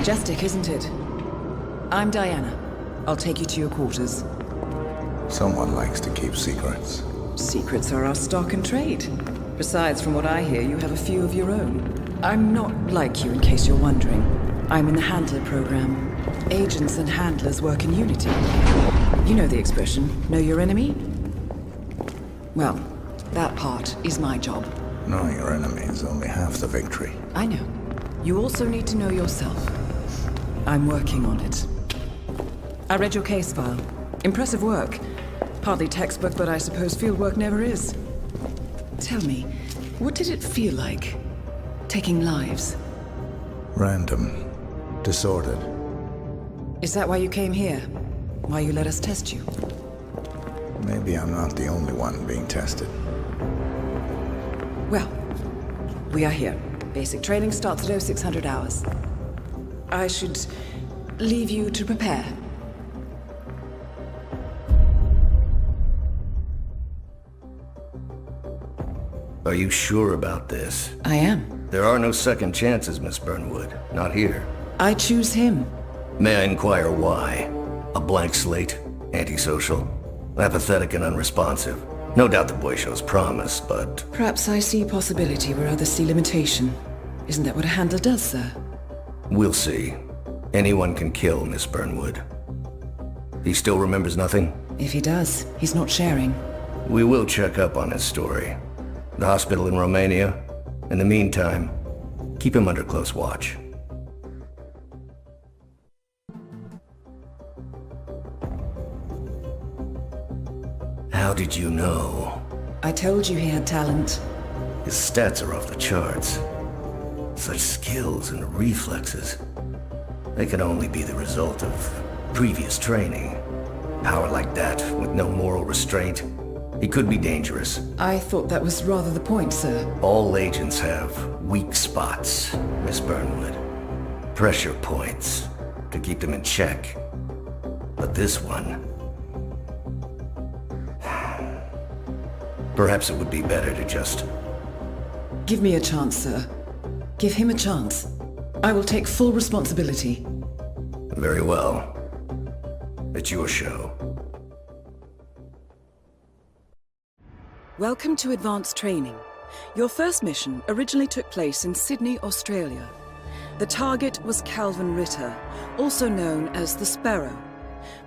Majestic, isn't it? I'm Diana. I'll take you to your quarters. Someone likes to keep secrets. Secrets are our stock and trade. Besides, from what I hear, you have a few of your own. I'm not like you, in case you're wondering. I'm in the Handler program. Agents and handlers work in unity. You know the expression, know your enemy? Well, that part is my job. Knowing your enemy is only half the victory. I know. You also need to know yourself. I'm working on it. I read your case file. Impressive work. Hardly textbook, but I suppose fieldwork never is. Tell me, what did it feel like, taking lives? Random. Disordered. Is that why you came here? Why you let us test you? Maybe I'm not the only one being tested. Well, we are here. Basic training starts at 0600 hours. I should leave you to prepare. Are you sure about this? I am. There are no second chances, Miss Burnwood. Not here. I choose him. May I inquire why? A blank slate? Antisocial? Apathetic and unresponsive? No doubt the boy shows promise, but... Perhaps I see possibility where others see limitation. Isn't that what a handler does, sir? We'll see. Anyone can kill Miss Burnwood. He still remembers nothing? If he does, he's not sharing. We will check up on his story. The hospital in Romania. In the meantime, keep him under close watch. How did you know? I told you he had talent. His stats are off the charts. Such skills and reflexes. They can only be the result of previous training. Power like that, with no moral restraint, he could be dangerous. I thought that was rather the point, sir. All agents have weak spots, Miss Burnwood. Pressure points to keep them in check. But this one... Perhaps it would be better to just... Give me a chance, sir. Give him a chance. I will take full responsibility. Very well. It's your show. Welcome to Advanced Training. Your first mission originally took place in Sydney, Australia. The target was Calvin Ritter, also known as the Sparrow.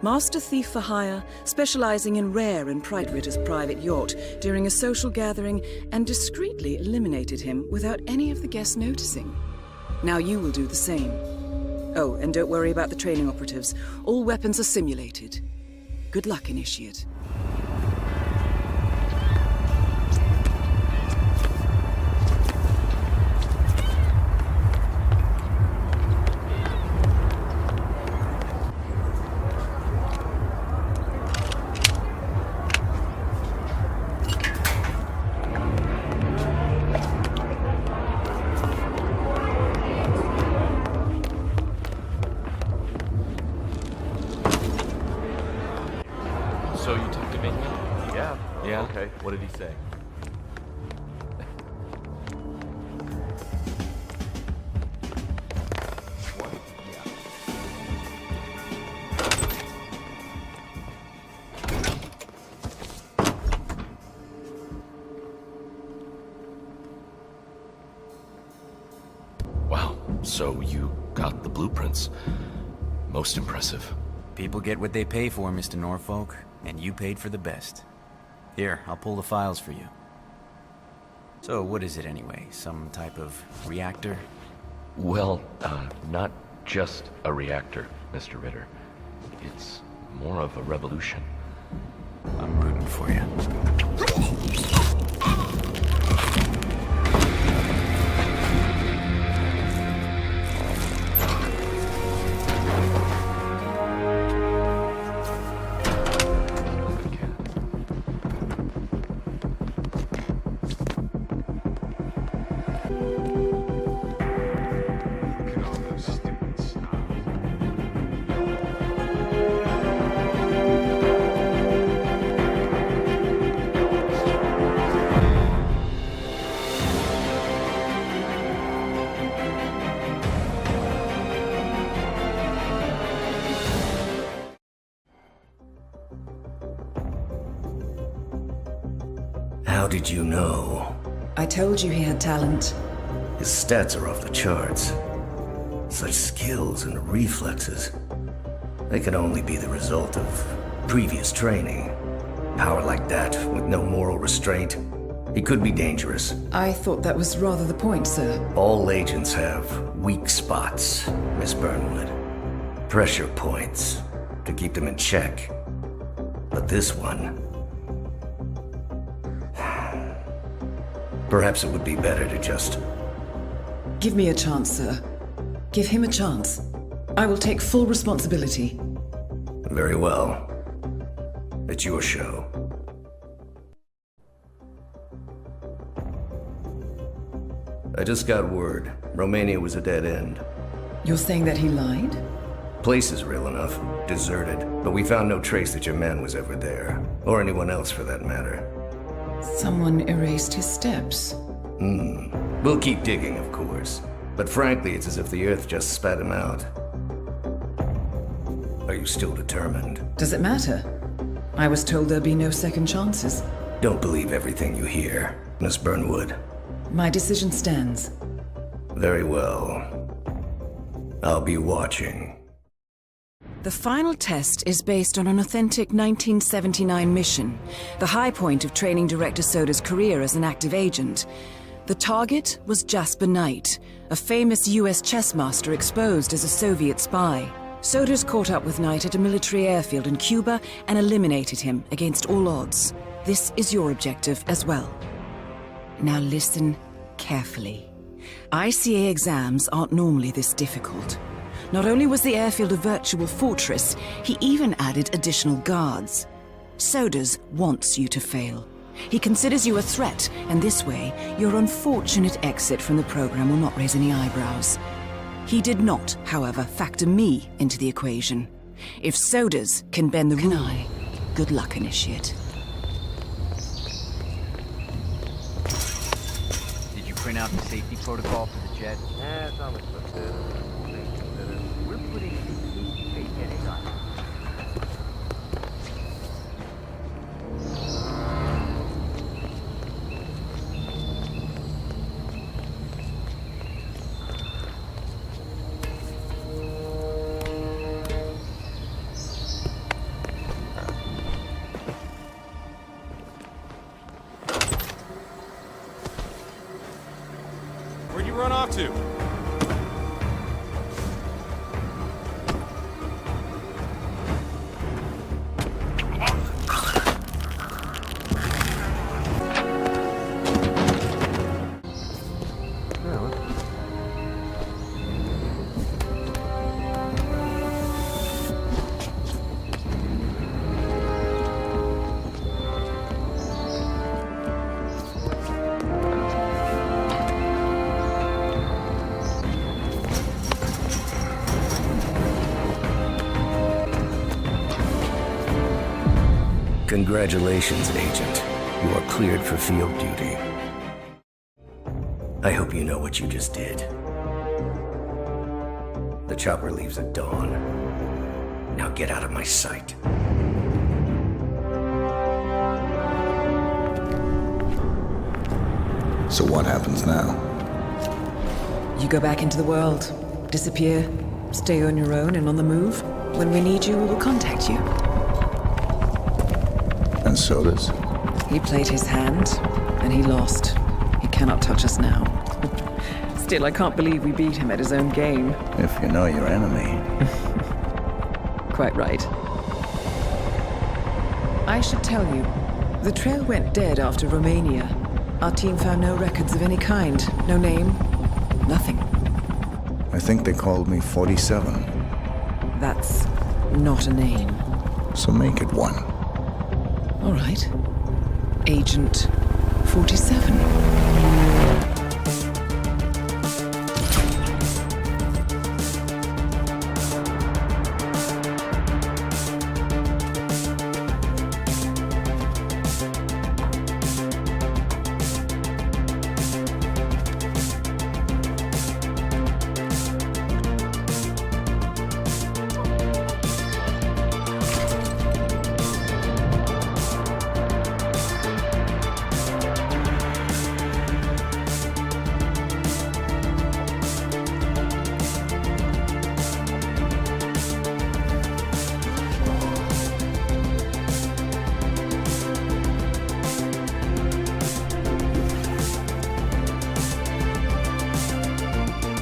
Master thief for hire, specializing in rare and Pride Ritter's private yacht during a social gathering, and discreetly eliminated him without any of the guests noticing. Now you will do the same. Oh, and don't worry about the training operatives. All weapons are simulated. Good luck, Initiate. So you took Dominion? Yeah. Yeah? Okay. What did he say? What? Yeah. Wow. So you got the blueprints. Most impressive. People get what they pay for, Mr. Norfolk, and you paid for the best. Here, I'll pull the files for you. So, what is it anyway? Some type of reactor? Well, not just a reactor, Mr. Ritter. It's more of a revolution. I'm rooting for you. How did you know? I told you he had talent. His stats are off the charts. Such skills and reflexes. They can only be the result of previous training. Power like that, with no moral restraint, he could be dangerous. I thought that was rather the point, sir. All agents have weak spots, Miss Burnwood. Pressure points to keep them in check. But this one... Perhaps it would be better to just... Give me a chance, sir. Give him a chance. I will take full responsibility. Very well. It's your show. I just got word. Romania was a dead end. You're saying that he lied? Place is real enough. Deserted. But we found no trace that your man was ever there. Or anyone else for that matter. Someone erased his steps. We'll keep digging, of course. But frankly, it's as if the Earth just spat him out. Are you still determined? Does it matter? I was told there'd be no second chances. Don't believe everything you hear, Miss Burnwood. My decision stands. Very well. I'll be watching. The final test is based on an authentic 1979 mission, the high point of training director Soda's career as an active agent. The target was Jasper Knight, a famous US chess master exposed as a Soviet spy. Soda's caught up with Knight at a military airfield in Cuba and eliminated him against all odds. This is your objective as well. Now listen carefully. ICA exams aren't normally this difficult. Not only was the airfield a virtual fortress, he even added additional guards. Sodas wants you to fail. He considers you a threat, and this way, your unfortunate exit from the program will not raise any eyebrows. He did not, however, factor me into the equation. If Sodas can bend the rule, good luck, Initiate. Did you print out the safety protocol for the jet? Yeah, it's almost supposed to. We're putting fake headache on. Where'd you run off to? Congratulations, Agent. You are cleared for field duty. I hope you know what you just did. The chopper leaves at dawn. Now get out of my sight. So what happens now? You go back into the world, disappear, stay on your own and on the move. When we need you, we will contact you. And Sodas? He played his hand, and he lost. He cannot touch us now. Still, I can't believe we beat him at his own game. If you know your enemy. Quite right. I should tell you, the trail went dead after Romania. Our team found no records of any kind. No name, nothing. I think they called me 47. That's not a name. So make it one. All right. Agent 47.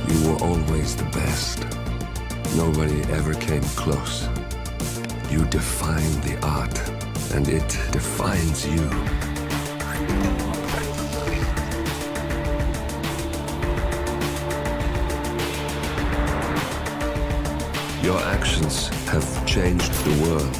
You were always the best. Nobody ever came close. You define the art, and it defines you. Your actions have changed the world.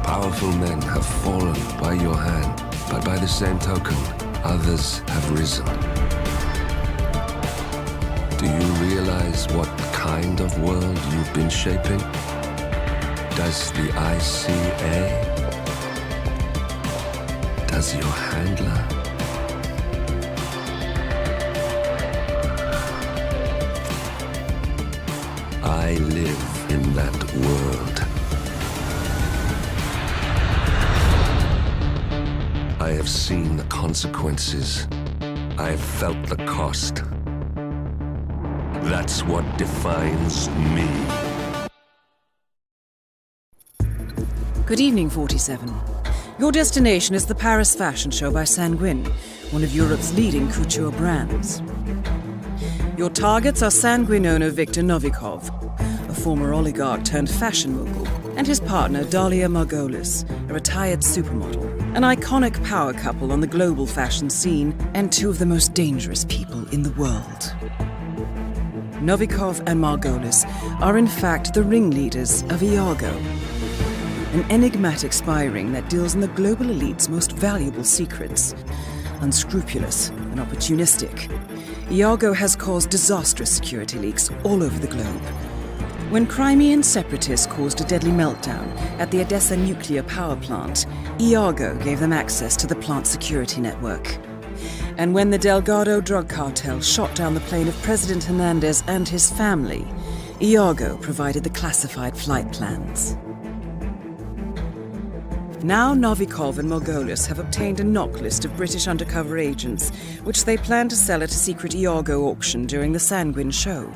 Powerful men have fallen by your hand, but by the same token, others have risen. Do you realize what kind of world you've been shaping? Does the ICA? Does your handler? I live in that world. I have seen the consequences. I have felt the cost. That's what defines me. Good evening, 47. Your destination is the Paris Fashion Show by Sanguine, one of Europe's leading couture brands. Your targets are Sanguine owner Viktor Novikov, a former oligarch turned fashion mogul, and his partner Dalia Margolis, a retired supermodel, an iconic power couple on the global fashion scene, and two of the most dangerous people in the world. Novikov and Margolis are in fact the ringleaders of Iago, an enigmatic spy ring that deals in the global elite's most valuable secrets. Unscrupulous and opportunistic, Iago has caused disastrous security leaks all over the globe. When Crimean separatists caused a deadly meltdown at the Odessa nuclear power plant, Iago gave them access to the plant's security network. And when the Delgado drug cartel shot down the plane of President Hernandez and his family, Iago provided the classified flight plans. Now Novikov and Margolis have obtained a knock list of British undercover agents, which they plan to sell at a secret Iago auction during the Sanguine show.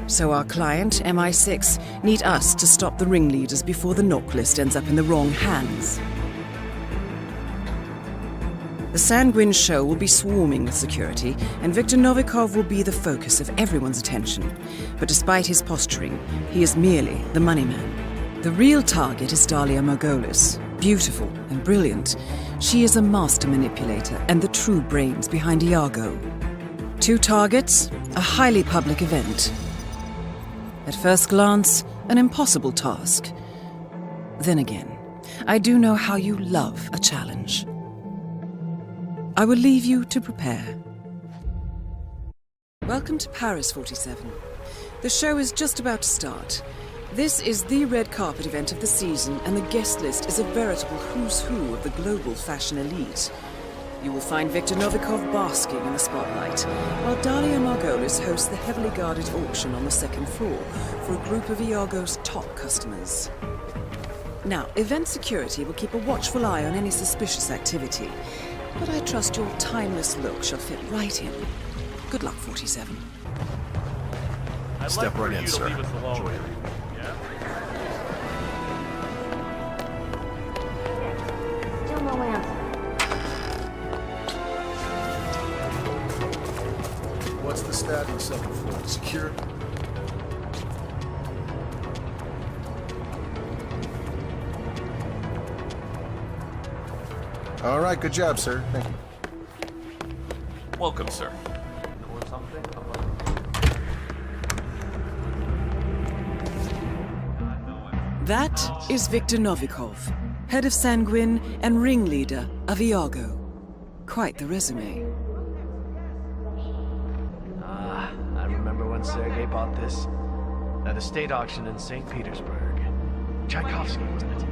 So our client, MI6, need us to stop the ringleaders before the knock list ends up in the wrong hands. The Sanguine show will be swarming with security, and Viktor Novikov will be the focus of everyone's attention. But despite his posturing, he is merely the money man. The real target is Dalia Margolis. Beautiful and brilliant, she is a master manipulator and the true brains behind Iago. Two targets, a highly public event. At first glance, an impossible task. Then again, I do know how you love a challenge. I will leave you to prepare. Welcome to Paris, 47. The show is just about to start. This is the red carpet event of the season, and the guest list is a veritable who's who of the global fashion elite. You will find Viktor Novikov basking in the spotlight, while Dalia Margolis hosts the heavily guarded auction on the second floor for a group of Iago's top customers. Now, event security will keep a watchful eye on any suspicious activity, but I trust your timeless look shall fit right in. Good luck, 47. Step right in, sir. What's the stat on the second floor? Secure? All right, good job, sir. Thank you. Welcome, sir. That is Viktor Novikov, head of Sanguine and ringleader of Iago. Quite the resume. I remember when Sergei bought this at a state auction in St. Petersburg. Tchaikovsky, wasn't it?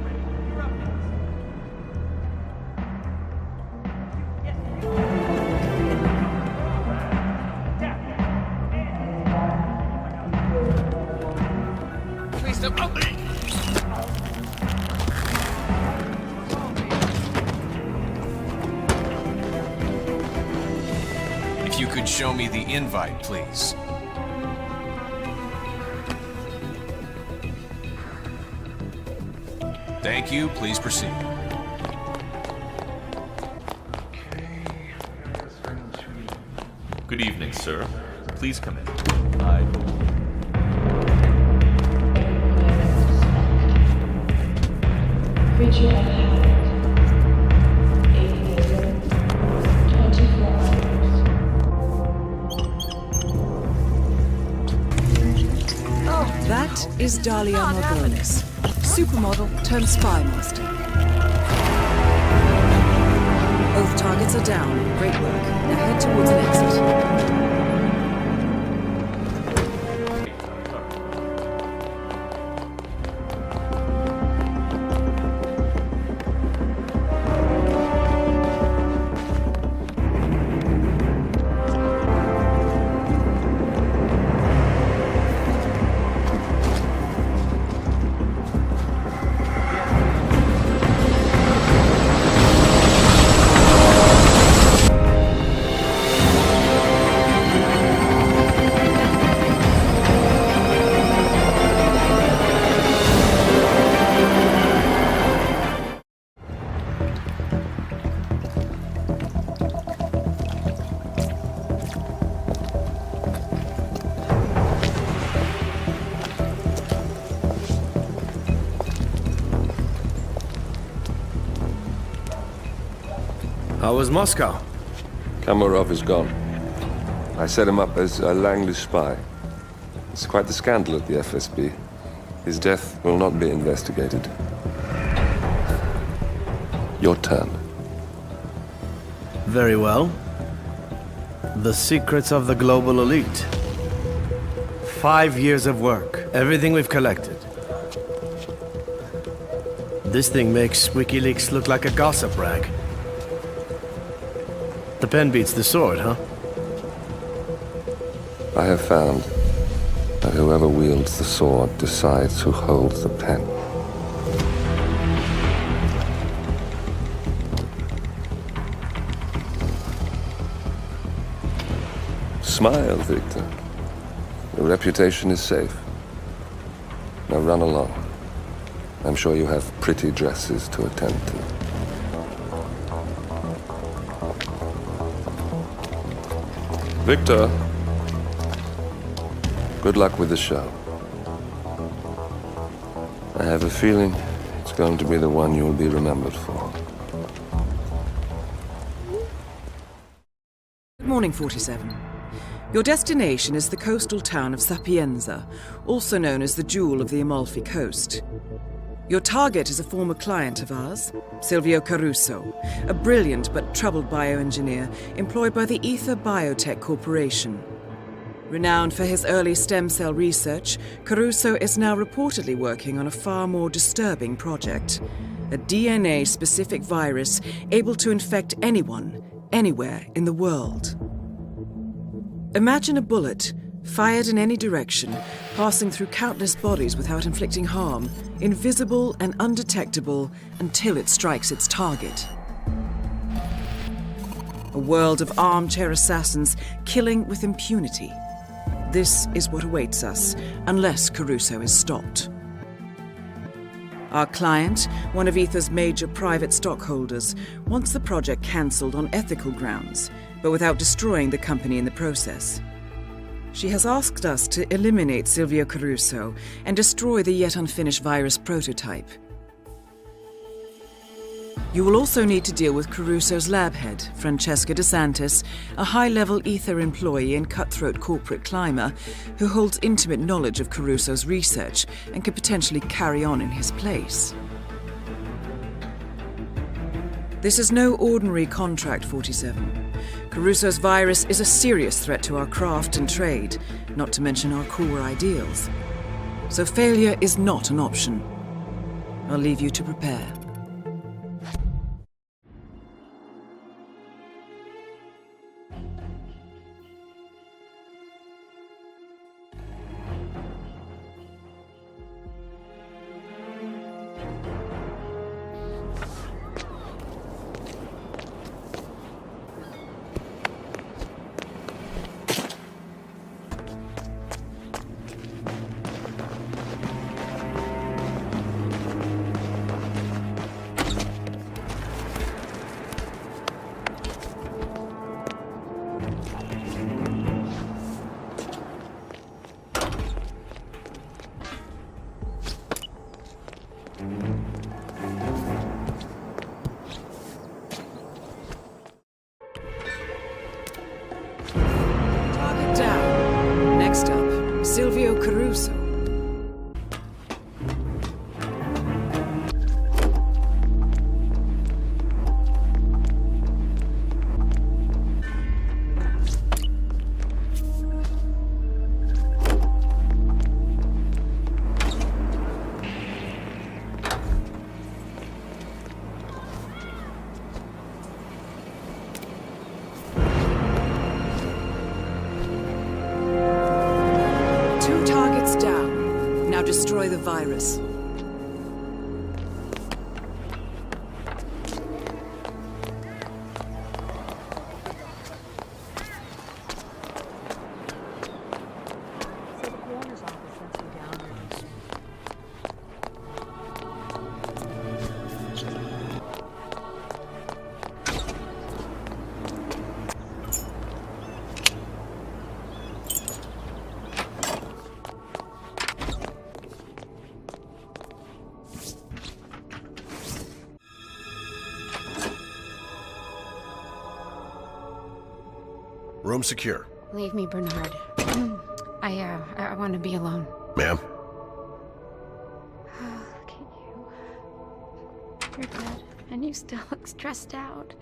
Please don't help me! If you could show me the invite, please. Thank you. Please proceed. Good evening, sir. Please come in. Creature at hand. 8 million, 24 hours. That is Dalia Margolis, supermodel turned spy master. Both targets are down. Great work. Now head towards an exit. How was Moscow? Kamarov is gone. I set him up as a Langley spy. It's quite the scandal at the FSB. His death will not be investigated. Your turn. Very well. The secrets of the global elite. 5 years of work. Everything we've collected. This thing makes WikiLeaks look like a gossip rag. The pen beats the sword, huh? I have found that whoever wields the sword decides who holds the pen. Smile, Victor. Your reputation is safe. Now run along. I'm sure you have pretty dresses to attend to. Victor, good luck with the show. I have a feeling it's going to be the one you'll be remembered for. Good morning, 47. Your destination is the coastal town of Sapienza, also known as the Jewel of the Amalfi Coast. Your target is a former client of ours, Silvio Caruso, a brilliant but troubled bioengineer employed by the ITA Biotech Corporation. Renowned for his early stem cell research, Caruso is now reportedly working on a far more disturbing project, a DNA-specific virus able to infect anyone, anywhere in the world. Imagine a bullet, fired in any direction, passing through countless bodies without inflicting harm, invisible and undetectable until it strikes its target. A world of armchair assassins killing with impunity. This is what awaits us, unless Caruso is stopped. Our client, one of ITA's major private stockholders, wants the project cancelled on ethical grounds, but without destroying the company in the process. She has asked us to eliminate Silvio Caruso and destroy the yet unfinished virus prototype. You will also need to deal with Caruso's lab head, Francesca De Santis, a high-level ITA employee and cutthroat corporate climber who holds intimate knowledge of Caruso's research and could potentially carry on in his place. This is no ordinary contract, 47. Caruso's virus is a serious threat to our craft and trade, not to mention our core ideals. So failure is not an option. I'll leave you to prepare. Target down. Next up, Silvio Caruso. Destroy the virus. Room secure. Leave me, Bernard. I want to be alone. Ma'am? Look at you. You're good, and you still look stressed out.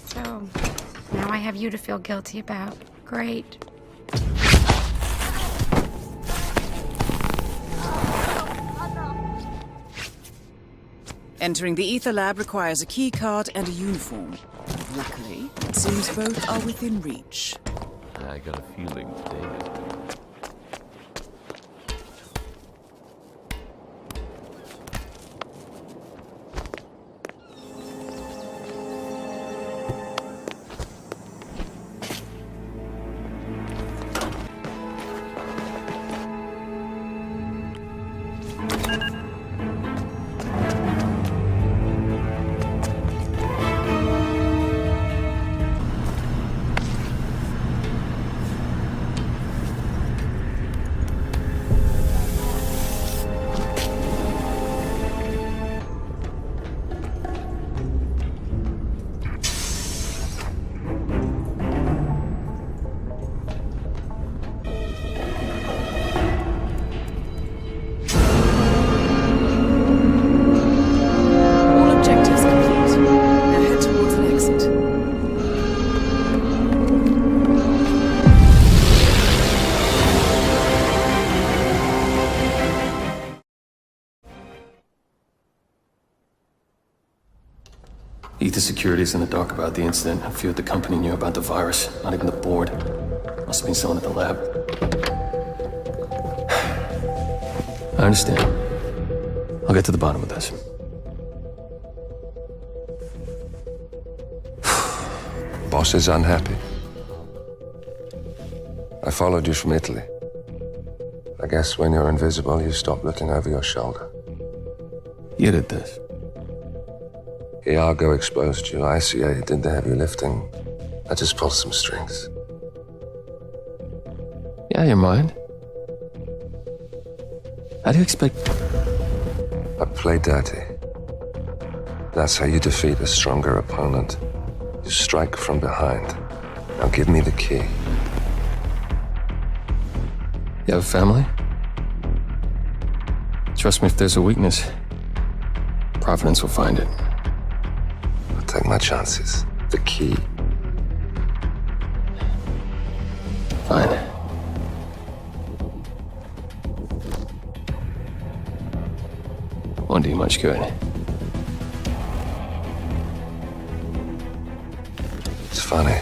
So, now I have you to feel guilty about. Great. Entering the ether lab requires a key card and a uniform. Luckily, it seems both are within reach. I got a feeling today is good. ITA security's in the dark about the incident. A few at the company knew about the virus. Not even the board. Must have been someone at the lab. I understand. I'll get to the bottom of this. Boss is unhappy. I followed you from Italy. I guess when you're invisible, you stop looking over your shoulder. You did this. Iago exposed you. ICA did the heavy lifting. I just pulled some strings. Yeah, you mind? How do you expect... I play dirty. That's how you defeat a stronger opponent. You strike from behind. Now give me the key. You have a family? Trust me, if there's a weakness, Providence will find it. I'll take my chances. The key. Fine. Won't do you much good. It's funny.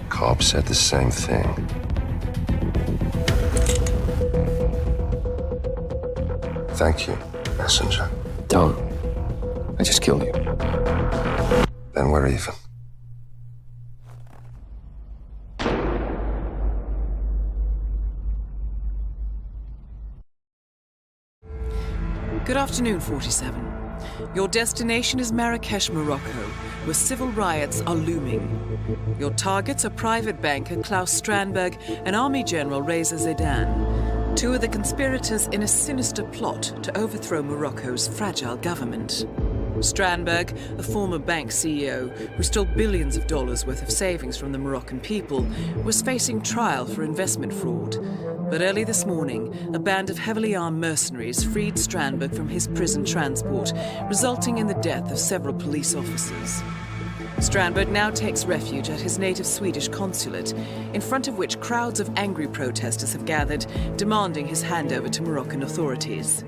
Cobb said the same thing. Thank you, messenger. Don't. I just killed you. Then we're even. Good afternoon, 47. Your destination is Marrakesh, Morocco, where civil riots are looming. Your targets are private banker Claus Strandberg and Army General Reza Zaidan. Two of the conspirators in a sinister plot to overthrow Morocco's fragile government. Strandberg, a former bank CEO who stole billions of dollars worth of savings from the Moroccan people, was facing trial for investment fraud. But early this morning, a band of heavily armed mercenaries freed Strandberg from his prison transport, resulting in the death of several police officers. Strandberg now takes refuge at his native Swedish consulate, in front of which crowds of angry protesters have gathered, demanding his handover to Moroccan authorities.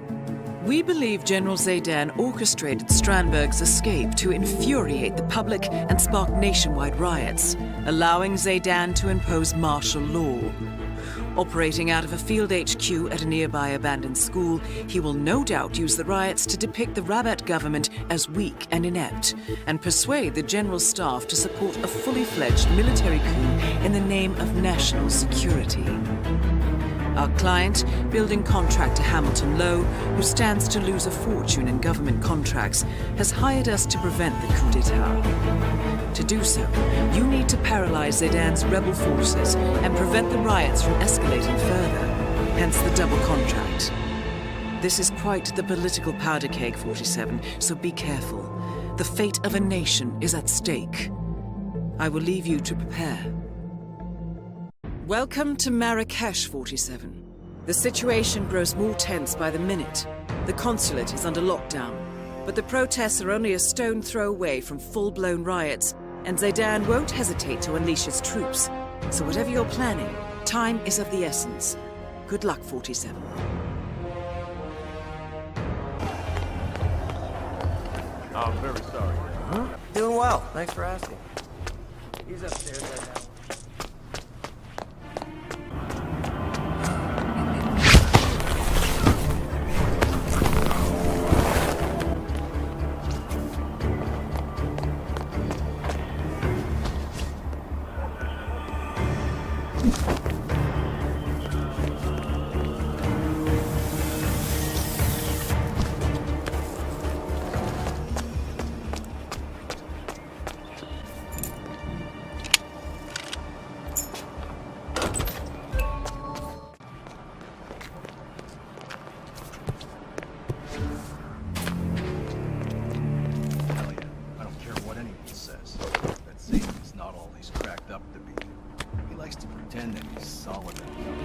We believe General Zaydan orchestrated Strandberg's escape to infuriate the public and spark nationwide riots, allowing Zaydan to impose martial law. Operating out of a field HQ at a nearby abandoned school, he will no doubt use the riots to depict the Rabat government as weak and inept, and persuade the general staff to support a fully fledged military coup in the name of national security. Our client, building contractor Hamilton Lowe, who stands to lose a fortune in government contracts, has hired us to prevent the coup d'etat. To do so, you need to paralyze Zaydan's rebel forces and prevent the riots from escalating further, hence the double contract. This is quite the political powder keg, 47, so be careful. The fate of a nation is at stake. I will leave you to prepare. Welcome to Marrakesh, 47. The situation grows more tense by the minute. The consulate is under lockdown, but the protests are only a stone throw away from full-blown riots, and Zaydan won't hesitate to unleash his troops. So whatever you're planning, time is of the essence. Good luck, 47. I'm very sorry. Huh? Doing well. Thanks for asking. He's upstairs right now.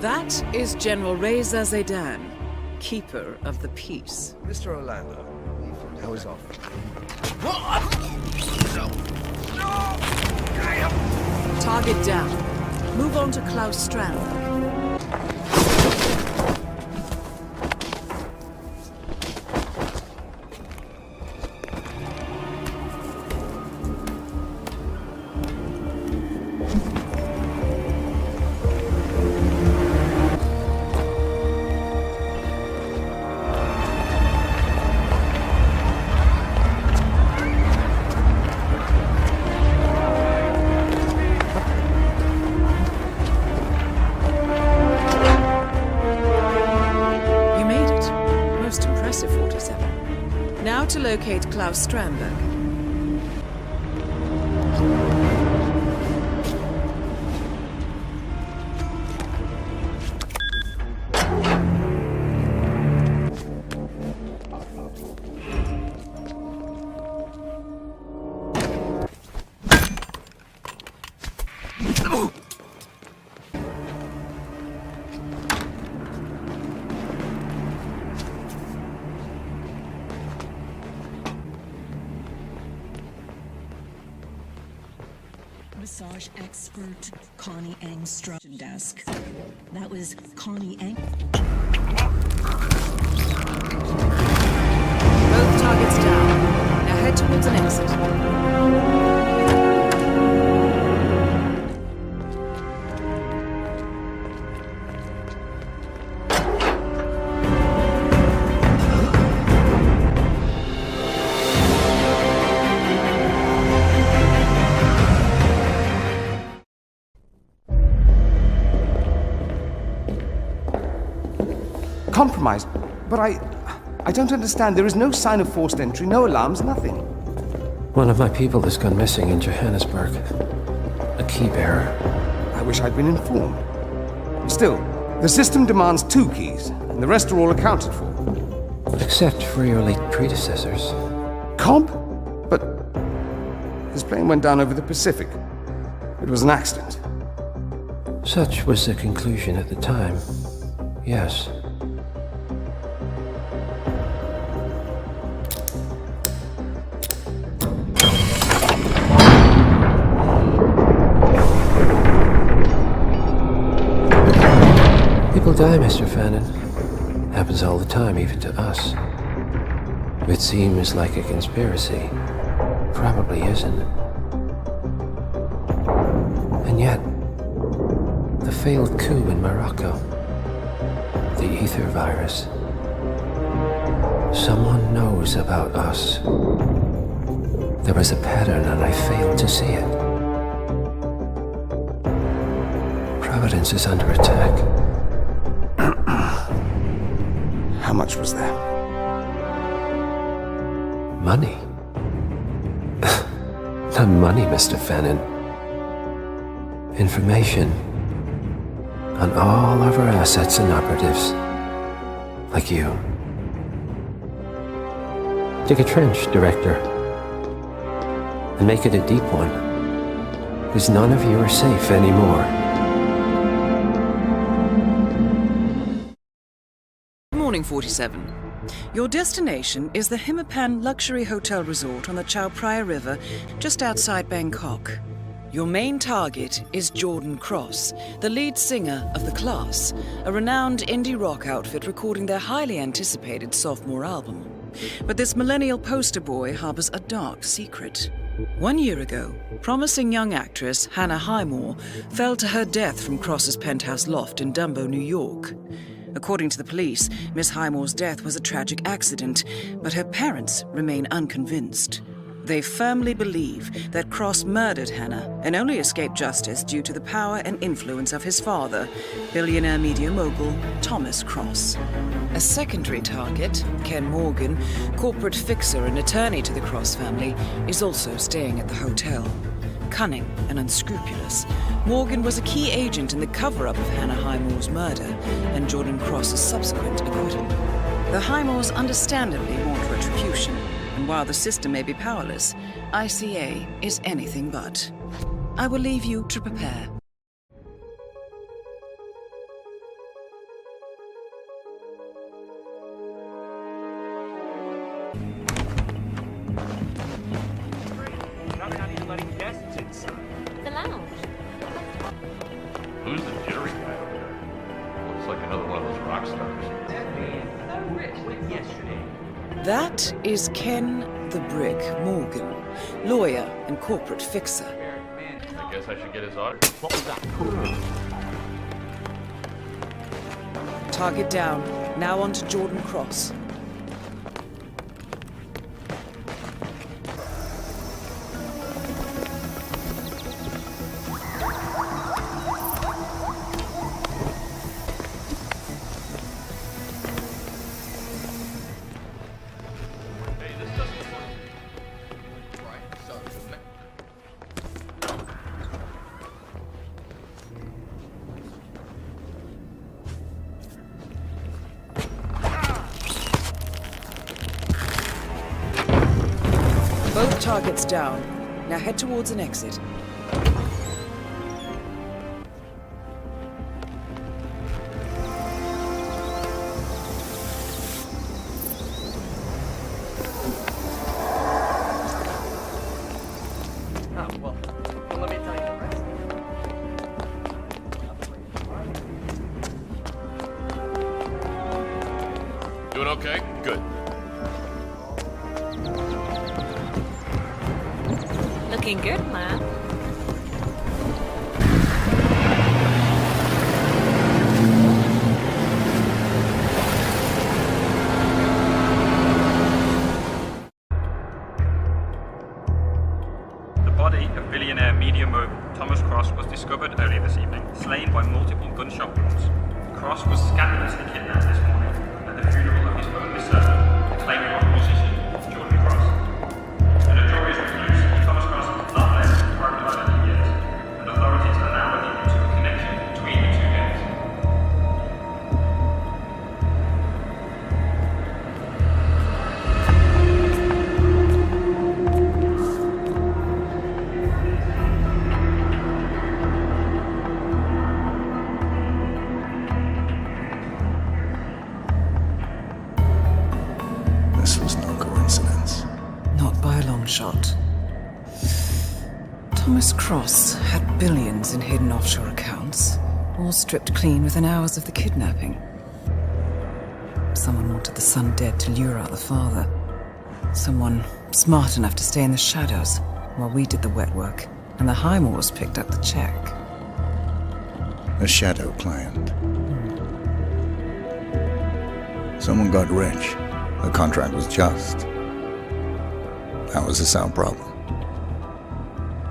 That is General Reza Zaydan, Keeper of the Peace. Mr. Orlando, how is all? Target down. Move on to Claus Strandberg. To locate Claus Strandberg. Massage expert Connie Engstrom desk. That was Connie Eng. Both targets down. Now head towards an exit. Compromised, but I don't understand. There is no sign of forced entry, no alarms, nothing. One of my people has gone missing in Johannesburg. A key bearer. I wish I'd been informed. Still, The system demands 2 keys, and the rest are all accounted for. Except for your late predecessors. Comp? But his plane went down over the Pacific. It was an accident. Such was the conclusion at the time. Yes. People die, Mr. Fannin. Happens all the time, even to us. It seems like a conspiracy. Probably isn't. And yet, the failed coup in Morocco, the ether virus. Someone knows about us. There was a pattern and I failed to see it. Providence is under attack. How much was there? Money? Not money, Mr. Fannin. Information on all of our assets and operatives. Like you. Dig a trench, Director. And make it a deep one. Because none of you are safe anymore. Morning 47. Your destination is the Hitman Luxury Hotel Resort on the Chao Phraya River, just outside Bangkok. Your main target is Jordan Cross, the lead singer of The Class, a renowned indie rock outfit recording their highly anticipated sophomore album. But this millennial poster boy harbors a dark secret. 1 year ago, promising young actress Hannah Highmore fell to her death from Cross's penthouse loft in Dumbo, New York. According to the police, Miss Highmore's death was a tragic accident, but her parents remain unconvinced. They firmly believe that Cross murdered Hannah and only escaped justice due to the power and influence of his father, billionaire media mogul Thomas Cross. A secondary target, Ken Morgan, corporate fixer and attorney to the Cross family, is also staying at the hotel. Cunning and unscrupulous, Morgan was a key agent in the cover-up of Hannah Highmore's murder and Jordan Cross's subsequent acquittal. The Highmores understandably want retribution, and while the system may be powerless, ICA is anything but. I will leave you to prepare. The lounge. Who's the jittery guy over there? Looks like another one of those rock stars. That man, so rich like yesterday. That is Ken the Brick Morgan, lawyer and corporate fixer. I guess I should get his order. What was that? Target down. Now on to Jordan Cross. Both targets down. Now head towards an exit. Doing okay? Good. Looking good, man. The body of billionaire media mogul Thomas Cross was discovered earlier this evening, slain by multiple gunshot wounds. Cross was scandalously kidnapped this morning at the funeral of his only son, acclaimed rock musician Jordan Cross. An notorious recluse, Thomas Cross has not left the private island in years, and authorities are now looking into a connection between the two gangs. This was no coincidence. Not by a long shot. Thomas Cross had billions in hidden offshore accounts, all stripped clean within hours of the kidnapping. Someone wanted the son dead to lure out the father. Someone smart enough to stay in the shadows while we did the wet work, and the Highmores picked up the check. A shadow client. Someone got rich. The contract was just. That was the sound problem.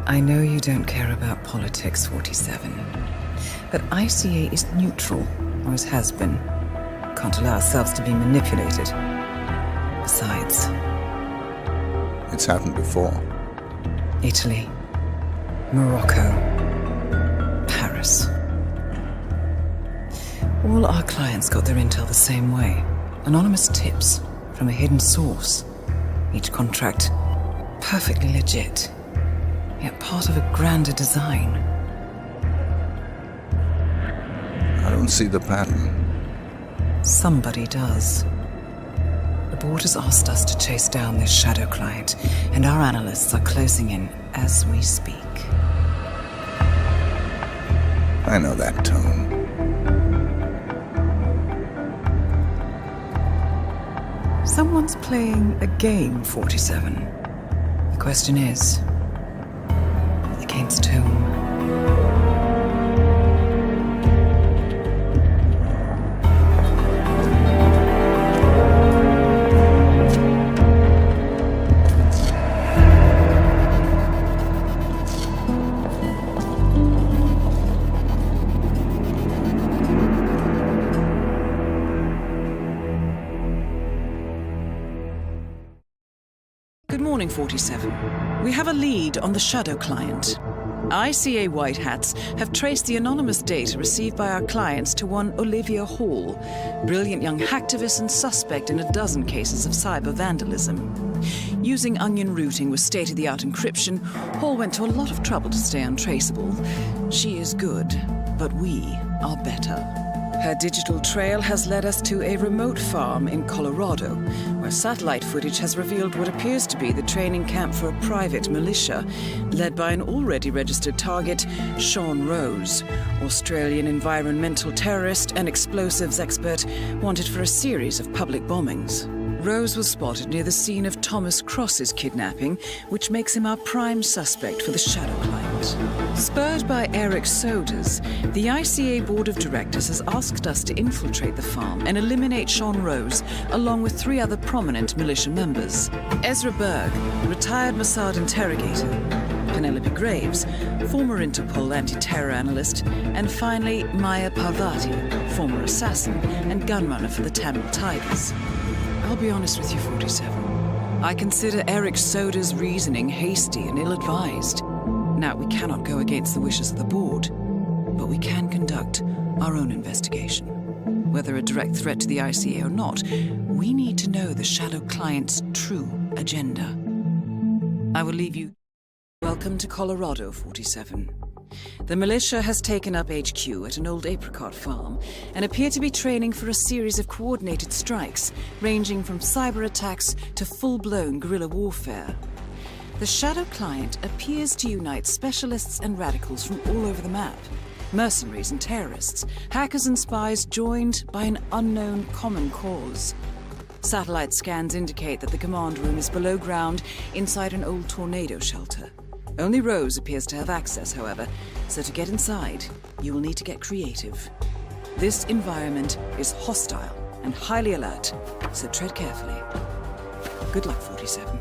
I know you don't care about politics, 47. But ICA is neutral, always has been. Can't allow ourselves to be manipulated. Besides... It's happened before. Italy. Morocco. Paris. All our clients got their intel the same way. Anonymous tips from a hidden source. Each contract perfectly legit, yet part of a grander design. I don't see the pattern. Somebody does. The board has asked us to chase down this shadow client, and our analysts are closing in as we speak. I know that tone. Someone's playing a game, 47. The question is, against whom? Good morning, 47. We have a lead on the shadow client. ICA White Hats have traced the anonymous data received by our clients to one Olivia Hall, brilliant young hacktivist and suspect in a dozen cases of cyber vandalism. Using onion routing with state-of-the-art encryption, Hall went to a lot of trouble to stay untraceable. She is good, but we are better. Her digital trail has led us to a remote farm in Colorado, where satellite footage has revealed what appears to be the training camp for a private militia, led by an already registered target, Sean Rose, Australian environmental terrorist and explosives expert wanted for a series of public bombings. Rose was spotted near the scene of Thomas Cross's kidnapping, which makes him our prime suspect for the shadow client. Spurred by Eric Sodas, the ICA Board of Directors has asked us to infiltrate the farm and eliminate Sean Rose, along with 3 other prominent militia members. Ezra Berg, retired Mossad interrogator, Penelope Graves, former Interpol anti-terror analyst, and finally Maya Parvati, former assassin and gunrunner for the Tamil Tigers. I'll be honest with you, 47. I consider Eric Soda's reasoning hasty and ill-advised. Now, we cannot go against the wishes of the board, but we can conduct our own investigation. Whether a direct threat to the ICA or not, we need to know the shadow client's true agenda. I will leave you. Welcome to Colorado, 47. The militia has taken up HQ at an old apricot farm and appear to be training for a series of coordinated strikes, ranging from cyber attacks to full-blown guerrilla warfare. The shadow client appears to unite specialists and radicals from all over the map. Mercenaries and terrorists, hackers and spies joined by an unknown common cause. Satellite scans indicate that the command room is below ground inside an old tornado shelter. Only Rose appears to have access, however, so to get inside, you will need to get creative. This environment is hostile and highly alert, so tread carefully. Good luck, 47.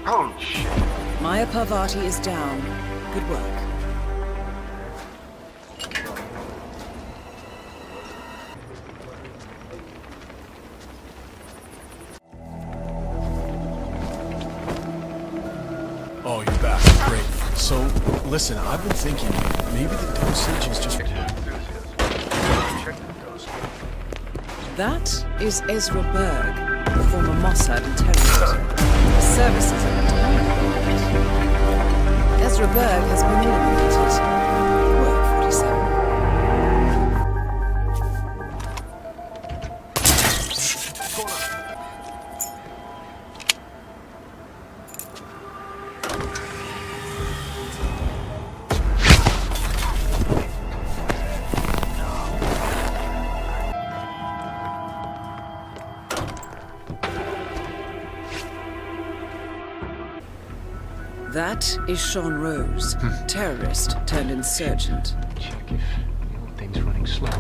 Holy shit. Maya Parvati is down. Good work. Oh, you're back. Great. So, listen, I've been thinking maybe the dosage is just... That is Ezra Berg, the former Mossad interrogator. His services are undeniable. Ezra Berg has been eliminated. Work 47. That is Sean Rose, terrorist turned insurgent. Check if things running slow.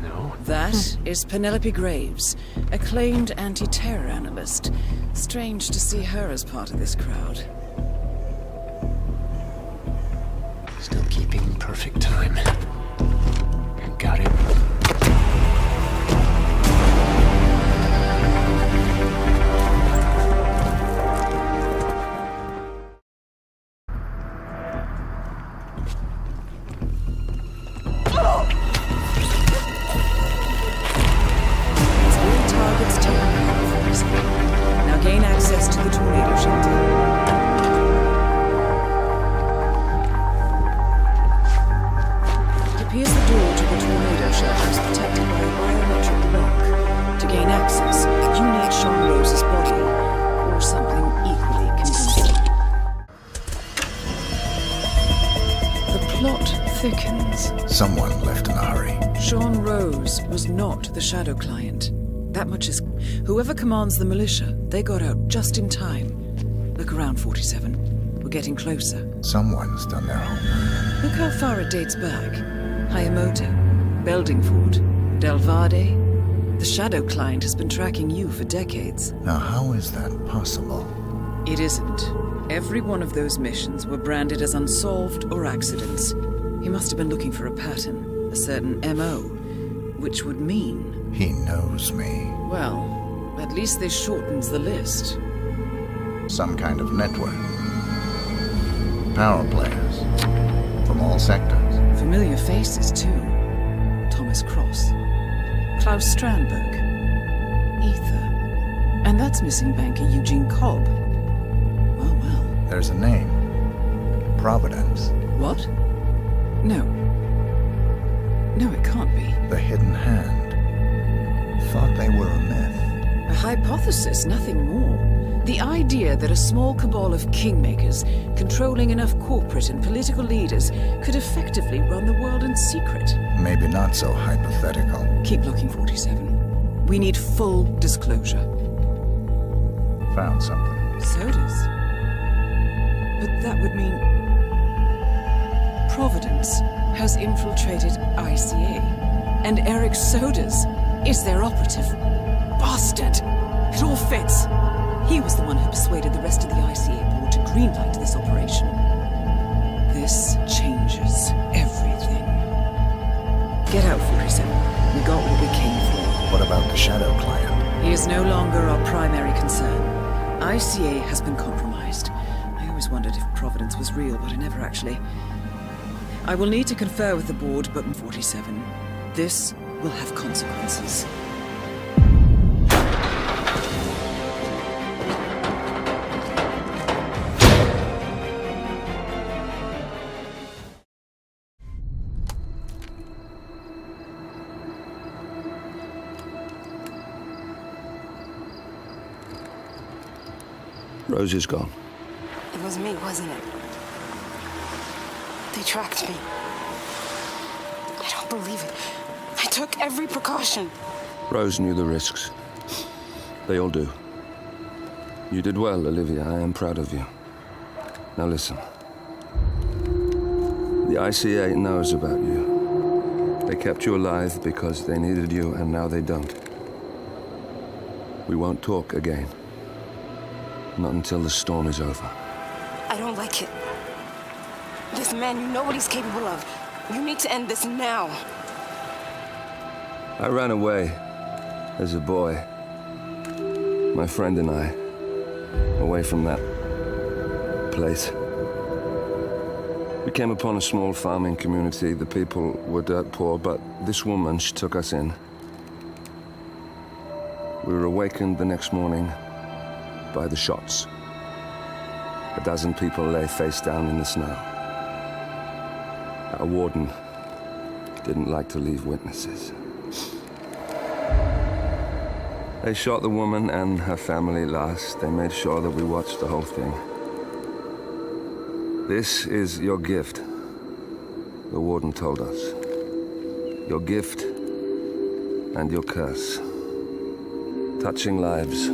No. That is Penelope Graves, acclaimed anti-terror analyst. Strange to see her as part of this crowd. Still keeping perfect time. Got it. Someone left in a hurry. Sean Rose was not the Shadow client. That much is... Whoever commands the militia, they got out just in time. Look around, 47. We're getting closer. Someone's done their homework. Look how far it dates back. Hayamoto, Beldingford, Delvade. The Shadow client has been tracking you for decades. Now, how is that possible? It isn't. Every one of those missions were branded as unsolved or accidents. He must have been looking for a pattern, a certain M.O., which would mean... He knows me. Well, at least this shortens the list. Some kind of network. Power players. From all sectors. Familiar faces, too. Thomas Cross. Claus Strandberg. Ether. And that's missing banker Eugene Cobb. Well. There's a name. Providence. What? No, it can't be. The Hidden Hand. Thought they were a myth. A hypothesis, nothing more. The idea that a small cabal of kingmakers, controlling enough corporate and political leaders, could effectively run the world in secret. Maybe not so hypothetical. Keep looking, 47. We need full disclosure. Found something. Sodas? But that would mean... Providence has infiltrated ICA, and Eric Sodas is their operative. Bastard! It all fits. He was the one who persuaded the rest of the ICA board to greenlight this operation. This changes everything. Get out, 47. We got what we came for. What about the Shadow client? He is no longer our primary concern. ICA has been compromised. I always wondered if Providence was real, but I never actually... I will need to confer with the board, but 47. This will have consequences. Rose is gone. It was me, wasn't it? They tracked me. I don't believe it. I took every precaution. Rose knew the risks. They all do. You did well, Olivia. I am proud of you. Now listen. The ICA knows about you. They kept you alive because they needed you, and now they don't. We won't talk again. Not until the storm is over. I don't like it. This man, you know what he's capable of. You need to end this now. I ran away as a boy. My friend and I. away from that place. We came upon a small farming community. The people were dirt poor, but this woman, she took us in. We were awakened the next morning by the shots. A dozen people lay face down in the snow. Our warden didn't like to leave witnesses. They shot the woman and her family last. They made sure that we watched the whole thing. This is your gift, the warden told us. Your gift and your curse. Touching lives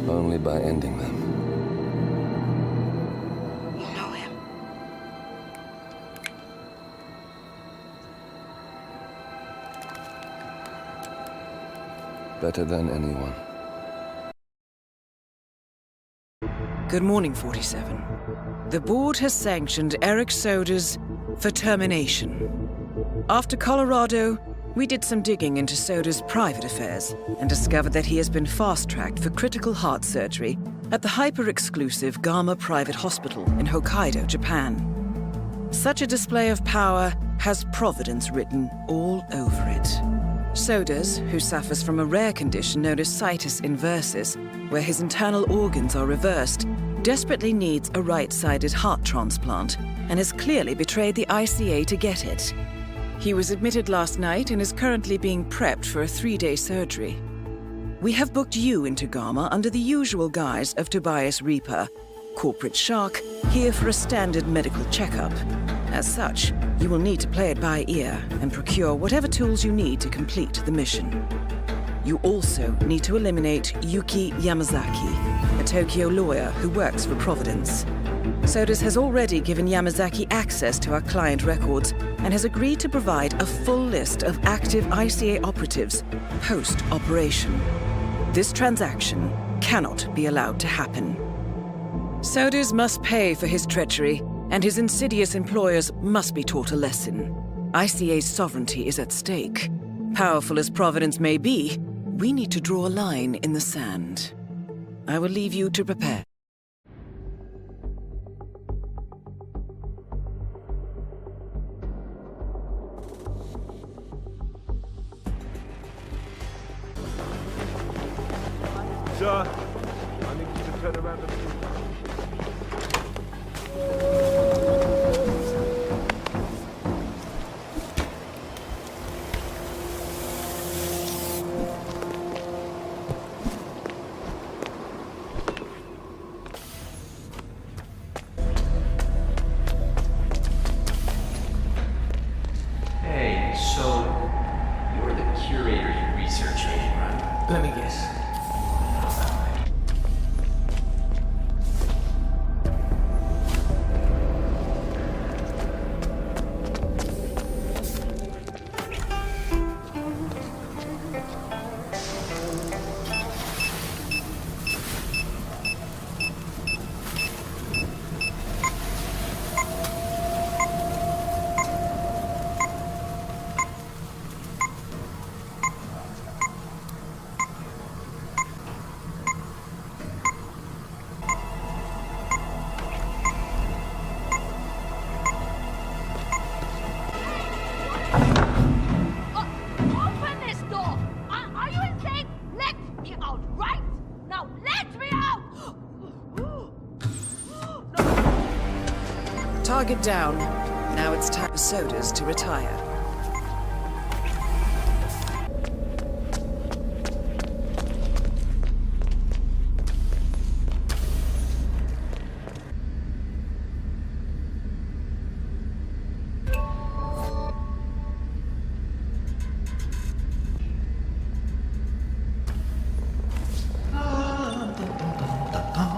only by ending them. You know him. Better than anyone. Good morning, 47. The board has sanctioned Eric Soder's for termination. After Colorado, we did some digging into Soder's private affairs and discovered that he has been fast-tracked for critical heart surgery at the hyper-exclusive Gama Private Hospital in Hokkaido, Japan. Such a display of power has Providence written all over it. Soder's, who suffers from a rare condition known as situs inversus, where his internal organs are reversed, desperately needs a right-sided heart transplant and has clearly betrayed the ICA to get it. He was admitted last night and is currently being prepped for a 3-day surgery. We have booked you into Gama under the usual guise of Tobias Reaper, corporate shark, here for a standard medical checkup. As such, you will need to play it by ear and procure whatever tools you need to complete the mission. You also need to eliminate Yuki Yamazaki, a Tokyo lawyer who works for Providence. Sodas has already given Yamazaki access to our client records and has agreed to provide a full list of active ICA operatives post-operation. This transaction cannot be allowed to happen. Sodas must pay for his treachery, and his insidious employers must be taught a lesson. ICA's sovereignty is at stake. Powerful as Providence may be, we need to draw a line in the sand. I will leave you to prepare. Sir, I need you to turn around and... Hey, so you're the curator you research, right? Let me guess. Target down. Now it's time for Sodas to retire.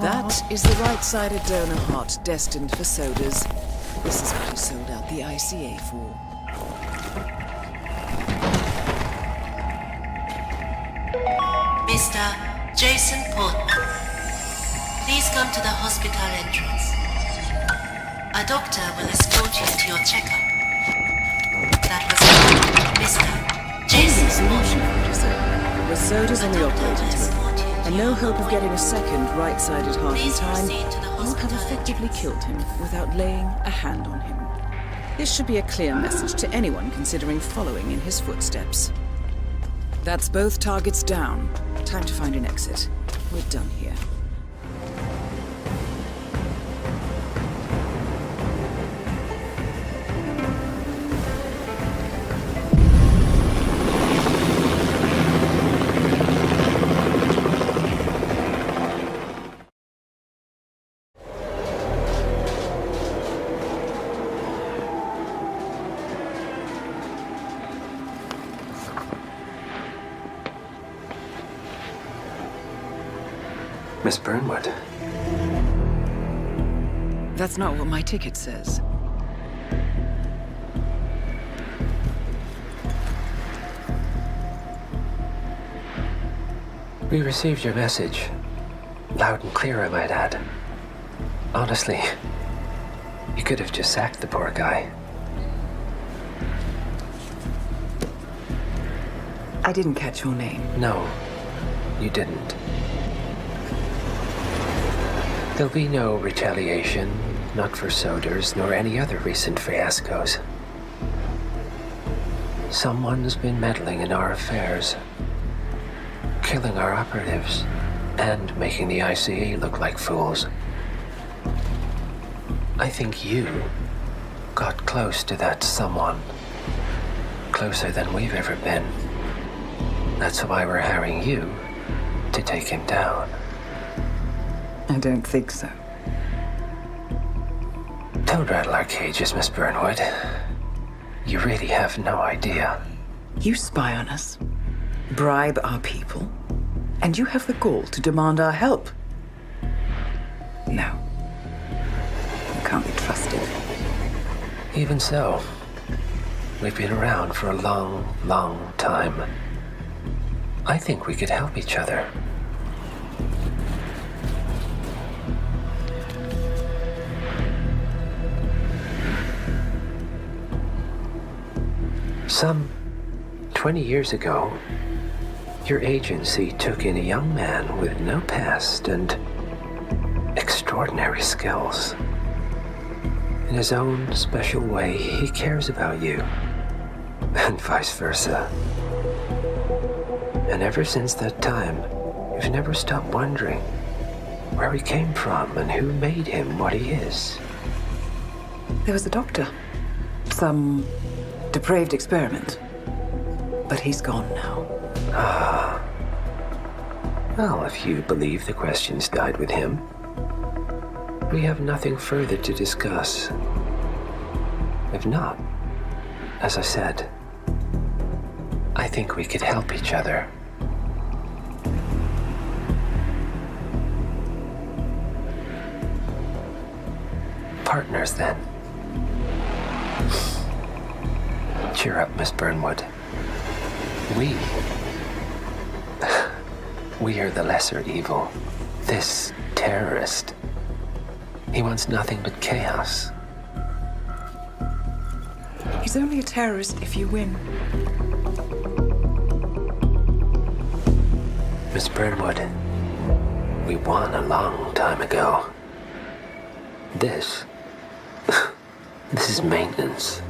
That is the right-sided donor heart destined for Sodas. This is what he sold out the ICA for. Mr. Jason Portman, please come to the hospital entrance. A doctor will escort you to your checkup. That was Mr. Jason Portman. It was Sodas on the operating table, and no hope of getting a second right-sided heart in time, you have effectively killed him without laying a hand on him. This should be a clear message to anyone considering following in his footsteps. That's both targets down. Time to find an exit. We're done here. Miss Burnwood. That's not what my ticket says. We received your message. Loud and clear, I might add. Honestly, you could have just sacked the poor guy. I didn't catch your name. No, you didn't. There'll be no retaliation, not for Soders, nor any other recent fiascos. Someone's been meddling in our affairs, killing our operatives, and making the ICA look like fools. I think you got close to that someone. Closer than we've ever been. That's why we're hiring you to take him down. I don't think so. Don't rattle our cages, Miss Burnwood. You really have no idea. You spy on us, bribe our people, and you have the gall to demand our help. No. You can't be trusted. Even so, we've been around for a long, long time. I think we could help each other. Some 20 years ago, your agency took in a young man with no past and extraordinary skills. In his own special way, he cares about you, and vice versa. And ever since that time, you've never stopped wondering where he came from and who made him what he is. There was a doctor. Some depraved experiment. But he's gone now. Ah. Well, if you believe the questions died with him, we have nothing further to discuss. If not, as I said, I think we could help each other. Partners, then. Cheer up, Miss Burnwood. We are the lesser evil. This terrorist, he wants nothing but chaos. He's only a terrorist if you win. Miss Burnwood, we won a long time ago. This is maintenance.